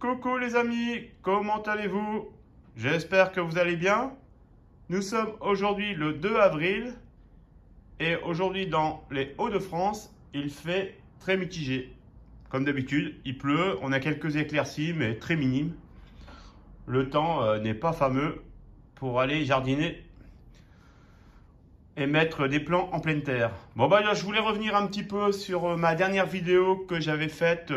Coucou les amis, comment allez-vous? J'espère que vous allez bien. Nous sommes aujourd'hui le 2 avril et aujourd'hui dans les Hauts-de-France, il fait très mitigé. Comme d'habitude, il pleut, on a quelques éclaircies mais très minimes. Le temps n'est pas fameux pour aller jardiner et mettre des plants en pleine terre. Bon bah là, je voulais revenir un petit peu sur ma dernière vidéo que j'avais faite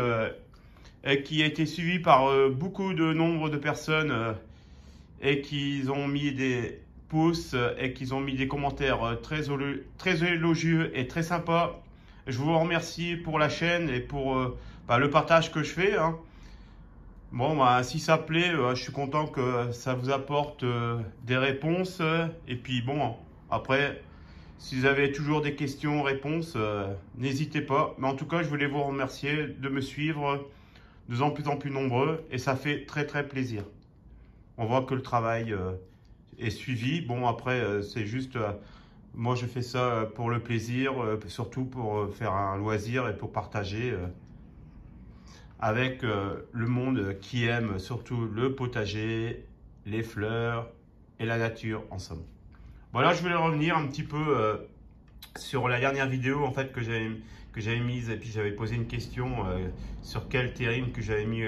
et qui a été suivie par beaucoup de nombre de personnes et qui ont mis des pouces et qui ont mis des commentaires très élogieux et très sympas. Je vous remercie pour la chaîne et pour le partage que je fais, hein. Bon, bah, si ça plaît, je suis content que ça vous apporte des réponses. Et puis bon, après, si vous avez toujours des questions, réponses, n'hésitez pas. Mais en tout cas, je voulais vous remercier de me suivre de plus en plus nombreux. Et ça fait très très plaisir. On voit que le travail est suivi. Bon, après, c'est juste, moi je fais ça pour le plaisir, surtout pour faire un loisir et pour partager avec le monde qui aime surtout le potager, les fleurs et la nature en somme. Voilà, je voulais revenir un petit peu sur la dernière vidéo en fait que j'avais mise et puis j'avais posé une question sur quelle terrine que j'avais mis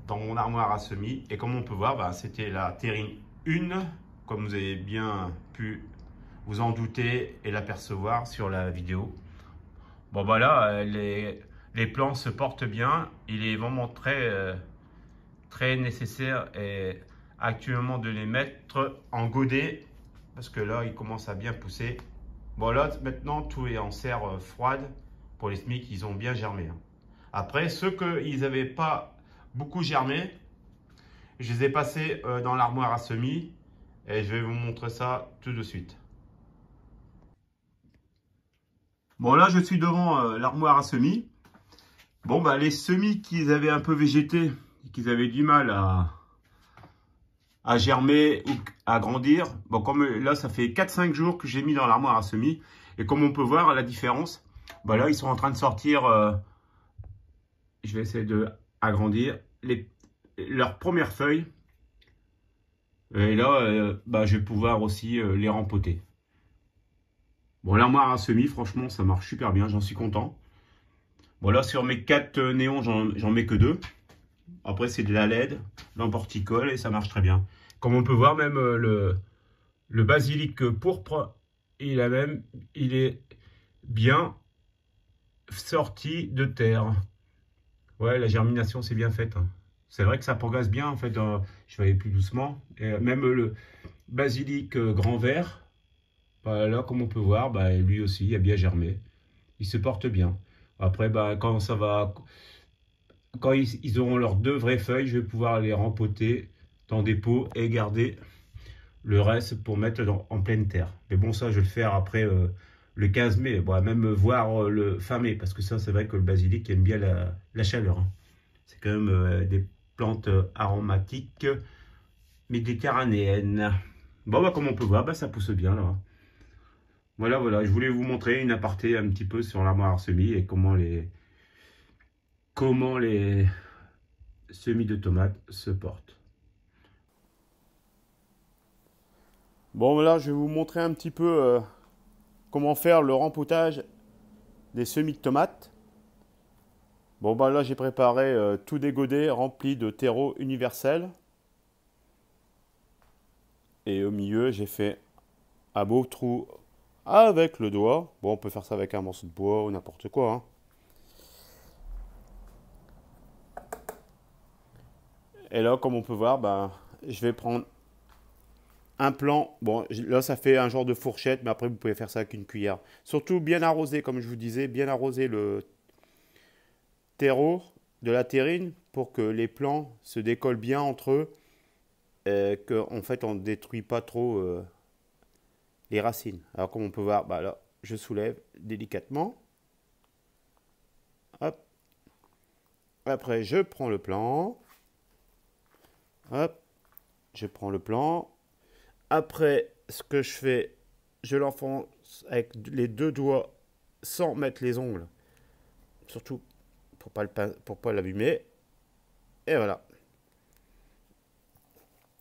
dans mon armoire à semis. Et comme on peut voir, bah, c'était la terrine 1, comme vous avez bien pu vous en douter et l'apercevoir sur la vidéo. Bon voilà, les plants se portent bien. Il est vraiment très nécessaire et actuellement de les mettre en godet parce que là, ils commencent à bien pousser. Bon là, maintenant, tout est en serre froide. Pour les semis, ils ont bien germé, hein. Après, ceux qu'ils n'avaient pas beaucoup germé, je les ai passés dans l'armoire à semis et je vais vous montrer ça tout de suite. Bon là, je suis devant l'armoire à semis. Bon bah les semis qu'ils avaient un peu végété, qu'ils avaient du mal à germer ou à grandir. Bon, comme là, ça fait 4-5 jours que j'ai mis dans l'armoire à semis. Et comme on peut voir la différence, bah là, ils sont en train de sortir. Je vais essayer de agrandir leurs premières feuilles. Et là, bah, je vais pouvoir aussi les rempoter. Bon, l'armoire à semis, franchement, ça marche super bien. J'en suis content. Bon, là, sur mes 4 néons, j'en mets que 2. Après, c'est de la LED, lampe horticole et ça marche très bien. Comme on peut voir, même le basilic pourpre, il est bien sorti de terre. Ouais, la germination, c'est bien faite, hein. C'est vrai que ça progresse bien, en fait. Je vais aller plus doucement. Et même le basilic grand vert, bah, là, comme on peut voir, bah, lui aussi, il a bien germé. Il se porte bien. Après, bah, quand ils auront leurs 2 vraies feuilles, je vais pouvoir les rempoter dans des pots et garder le reste pour mettre en pleine terre. Mais bon, ça, je vais le faire après le 15 mai, bon, même voir le fin mai, parce que ça, c'est vrai que le basilic aime bien la chaleur, hein. C'est quand même des plantes aromatiques méditerranéennes. Bon, bah, comme on peut voir, bah, ça pousse bien là. Voilà, voilà, je voulais vous montrer une aparté un petit peu sur l'armoire à semis et comment les semis de tomates se portent. Bon, là, je vais vous montrer un petit peu comment faire le rempotage des semis de tomates. Bon, bah là, j'ai préparé tout des godets remplis de terreau universel. Et au milieu, j'ai fait un beau trou avec le doigt. Bon, on peut faire ça avec un morceau de bois ou n'importe quoi, hein. Et là, comme on peut voir, bah, je vais prendre un plan. Bon, là, ça fait un genre de fourchette, mais après, vous pouvez faire ça avec une cuillère. Surtout bien arroser, comme je vous disais, bien arroser le terreau de la terrine pour que les plants se décollent bien entre eux et qu'en fait, on ne détruit pas trop les racines. Alors, comme on peut voir, bah, là, je soulève délicatement. Hop. Après, je prends le plan. Hop. Je prends le plan. Après, ce que je fais, je l'enfonce avec les 2 doigts sans mettre les ongles. Surtout pour pas l'abîmer. Et voilà.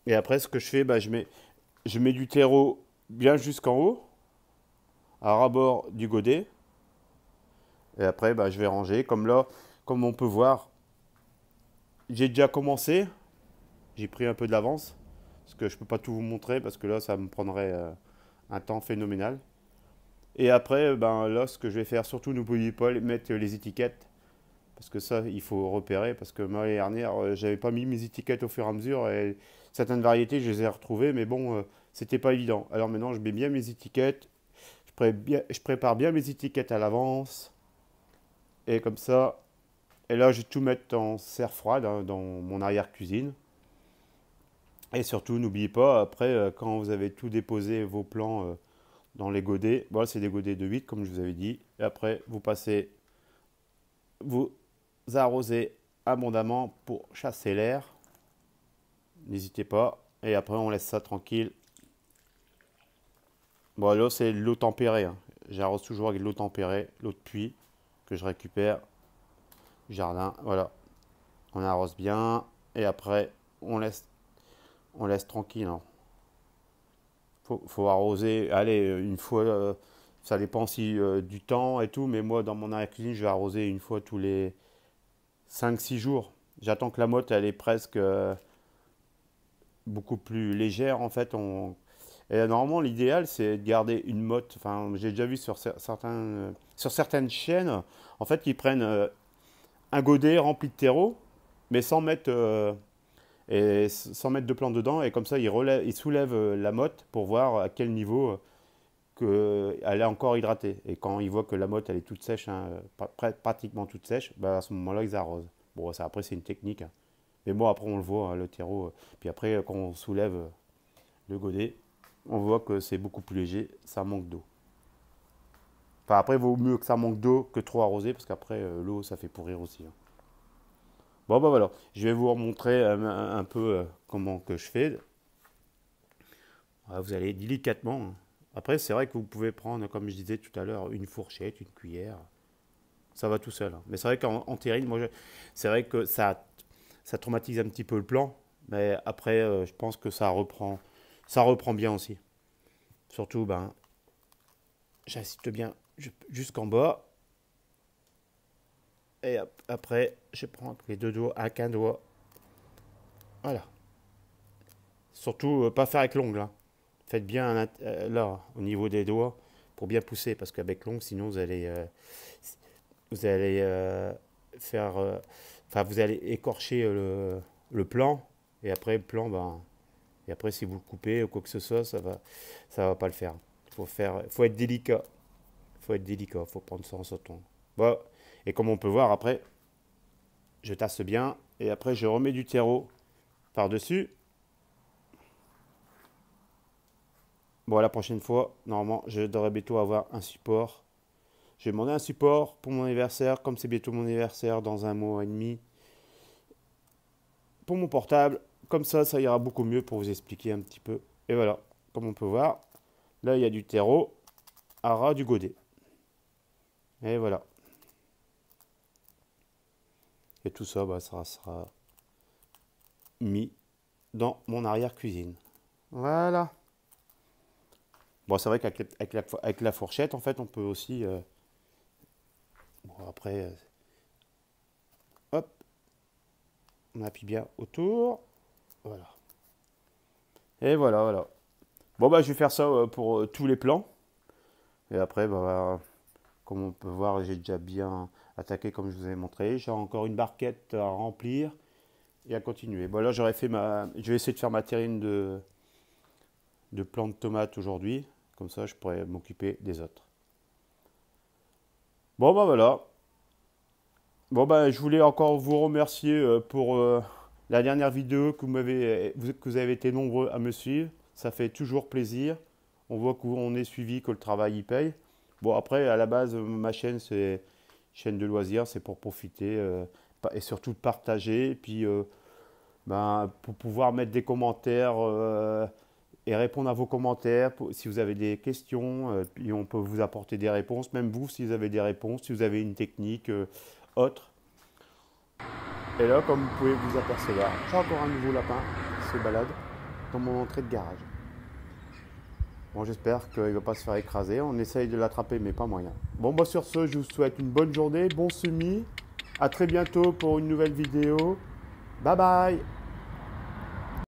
Et après, ce que je fais, bah, je mets du terreau bien jusqu'en haut, à ras-bord du godet. Et après, bah, je vais ranger. Comme là, comme on peut voir, j'ai déjà commencé. J'ai pris un peu de l'avance. Parce que je peux pas tout vous montrer, parce que là, ça me prendrait un temps phénoménal. Et après, ben, là, ce que je vais faire, surtout, n'oubliez pas de mettre les étiquettes. Parce que ça, il faut repérer. Parce que moi, l'année dernière, j'avais pas mis mes étiquettes au fur et à mesure. Et certaines variétés, je les ai retrouvées. Mais bon, c'était pas évident. Alors maintenant, je mets bien mes étiquettes. Je prépare bien mes étiquettes à l'avance. Et comme ça, et là, je vais tout mettre en serre froide hein, dans mon arrière-cuisine. Et surtout, n'oubliez pas, après, quand vous avez tout déposé, vos plants dans les godets, bon, c'est des godets de 8 comme je vous avais dit. Et après, vous arrosez abondamment pour chasser l'air. N'hésitez pas. Et après, on laisse ça tranquille. Bon, là, c'est de l'eau tempérée, hein. J'arrose toujours avec de l'eau tempérée, l'eau de pluie que je récupère du jardin. Voilà, on arrose bien. Et après, on laisse tranquille, hein. Faut arroser, allez, une fois, ça dépend si du temps et tout, mais moi dans mon arrière-cuisine, je vais arroser une fois tous les 5 6 jours. J'attends que la motte, elle est presque beaucoup plus légère en fait. Et normalement, l'idéal, c'est de garder une motte. Enfin, j'ai déjà vu sur certaines chaînes, en fait, ils prennent un godet rempli de terreau, mais sans mettre de plante dedans, et comme ça, ils soulèvent la motte pour voir à quel niveau qu'elle est encore hydratée. Et quand ils voient que la motte elle est toute sèche, hein, pratiquement toute sèche, bah à ce moment-là ils arrosent. Bon, ça après c'est une technique, hein. Mais bon, après on le voit, hein, le terreau. Puis après, quand on soulève le godet, on voit que c'est beaucoup plus léger, ça manque d'eau. Enfin, après, il vaut mieux que ça manque d'eau que trop arrosé, parce qu'après, l'eau, ça fait pourrir aussi, hein. Bon, bah voilà, je vais vous remontrer un peu comment que je fais. Voilà, vous allez délicatement, hein. Après, c'est vrai que vous pouvez prendre, comme je disais tout à l'heure, une fourchette, une cuillère. Ça va tout seul, hein. Mais c'est vrai qu'en terrine, c'est vrai que ça traumatise un petit peu le plan. Mais après, je pense que ça reprend bien aussi. Surtout, ben, j'insiste bien jusqu'en bas. Et après, je prends les deux doigts avec un doigt. Voilà. Surtout, pas faire avec l'ongle, hein. Faites bien là, au niveau des doigts, pour bien pousser. Parce qu'avec l'ongle, sinon, vous allez faire. Enfin, vous allez écorcher le plan. Et après, le plan, ben. Et après, si vous le coupez ou quoi que ce soit, ça va pas le faire. Faut être délicat. Faut être délicat. Faut prendre ça en sautant. Bon. Et comme on peut voir, après, je tasse bien. Et après, je remets du terreau par-dessus. Bon, la prochaine fois, normalement, je devrais bientôt avoir un support. J'ai demandé un support pour mon anniversaire, comme c'est bientôt mon anniversaire dans un mois et demi. Pour mon portable, comme ça ira beaucoup mieux pour vous expliquer un petit peu. Et voilà, comme on peut voir, là il y a du terreau à ras du godet. Et voilà. Et tout ça, bah, ça sera mis dans mon arrière-cuisine. Voilà. Bon, c'est vrai avec la fourchette, en fait, on peut aussi... bon, après, hop, on appuie bien autour. Voilà. Et voilà, voilà. Bon, bah, je vais faire ça pour tous les plans. Et après, bah, comme on peut voir, j'ai déjà bien attaqué comme je vous avais montré. J'ai encore une barquette à remplir et à continuer. Bon, là, je vais essayer de faire ma terrine de plants de tomates aujourd'hui. Comme ça, je pourrais m'occuper des autres. Bon, bah voilà. Bon, bah, je voulais encore vous remercier pour la dernière vidéo que vous avez été nombreux à me suivre. Ça fait toujours plaisir. On voit qu'on est suivi, que le travail y paye. Bon, après, à la base, ma chaîne, c'est chaîne de loisirs, c'est pour profiter et surtout de partager. Et puis, ben, pour pouvoir mettre des commentaires et répondre à vos commentaires. Si vous avez des questions, puis on peut vous apporter des réponses. Même vous, si vous avez des réponses, si vous avez une technique autre. Et là, comme vous pouvez vous apercevoir, j'ai encore un nouveau lapin qui se balade dans mon entrée de garage. Bon, j'espère qu'il ne va pas se faire écraser. On essaye de l'attraper, mais pas moyen. Bon, bah sur ce, je vous souhaite une bonne journée, bon semis. À très bientôt pour une nouvelle vidéo. Bye bye!